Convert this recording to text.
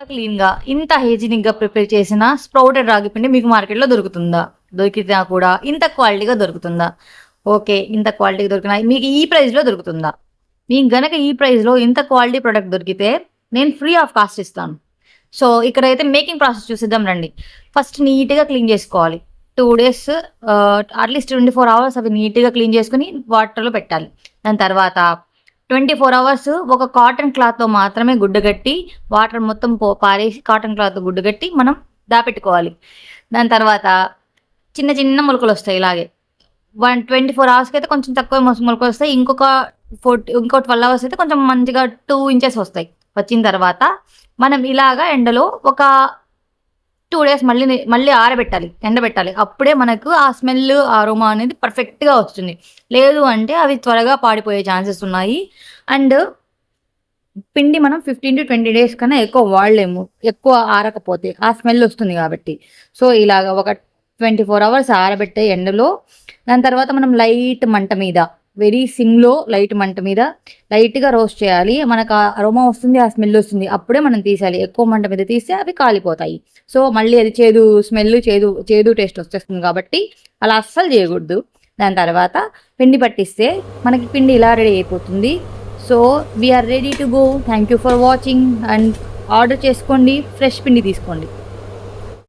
క్లీన్‌గా, ఇంత హైజీనిక్‌గా ప్రిపేర్ చేసిన స్ప్రౌటెడ్ రాగి పిండి మీకు మార్కెట్‌లో దొరుకుతుందా? దొరికినా కూడా ఇంత క్వాలిటీగా దొరుకుతుందా? ఓకే. ఇంత క్వాలిటీగా దొరికినా మీకు ఈ ప్రైస్‌లో దొరుకుతుందా? మీకు గనక ఈ ప్రైస్‌లో ఇంత క్వాలిటీ ప్రొడక్ట్ దొరికితే నేను ఫ్రీ ఆఫ్ కాస్ట్ ఇస్తాను. సో, ఇక్కడైతే మేకింగ్ ప్రాసెస్ చూసేద్దాం రండి. ఫస్ట్ నీట్‌గా క్లీన్ చేసుకోవాలి. 2 డేస్ అట్‌లీస్ట్ 24 అవర్స్ అవి నీట్‌గా క్లీన్ చేసుకొని వాటర్‌లో పెట్టాలి. దాని తర్వాత 24 అవర్స్ ఒక కాటన్ క్లాత్‌తో మాత్రమే గుడ్డగట్టి వాటర్ మొత్తం పారేసి కాటన్ క్లాత్‌తో గుడ్డగట్టి మనం దాపెట్టుకోవాలి. దాని తర్వాత చిన్న చిన్న మొలకలొస్తాయి ఇలాగే. 24 అవర్స్‌కైతే కొంచెం తక్కువ మొలకలొస్తాయి. ఇంకో 12 అవర్స్ అయితే కొంచెం మంచిగా 2 ఇంచెస్ వస్తాయి. వచ్చిన తర్వాత మనం ఇలాగా ఎండలో ఒక 2 డేస్ మళ్ళీ ఆరబెట్టాలి. ఎండబెట్టాలి. అప్పుడే మనకు ఆ స్మెల్, అరోమా అనేది పర్ఫెక్ట్‌గా వస్తుంది. లేదు అంటే అవి త్వరగా పాడిపోయే ఛాన్సెస్ ఉన్నాయి. అండ్ పిండి మనం 15-20 డేస్ కన్నా ఎక్కువ వాడలేము. ఎక్కువ ఆరకపోతే. ఆ స్మెల్ వస్తుంది కాబట్టి. సో, ఇలాగ ఒక 24 అవర్స్ ఆరబెట్టే ఎండలో దాని తర్వాత మనం లైట్ మంట మీద వెరీ సిమ్‌లో లైట్ మంట మీద లైట్‌గా రోస్ట్ చేయాలి. మనకు ఆ అరోమా వస్తుంది. ఆ స్మెల్ వస్తుంది. అప్పుడే మనం తీసేయాలి. ఎక్కువ మంట మీద తీస్తే అవి కాలిపోతాయి. సో, మళ్ళీ అది చేదు స్మెల్, చేదు టేస్ట్ వచ్చేస్తుంది కాబట్టి అలా అస్సలు చేయకూడదు. దాని తర్వాత పిండి పట్టిస్తే మనకి పిండి ఇలా రెడీ అయిపోతుంది. So, we are ready to go. Thank you for watching and order చేసుకోండి. ఫ్రెష్ పిండి తీసుకోండి.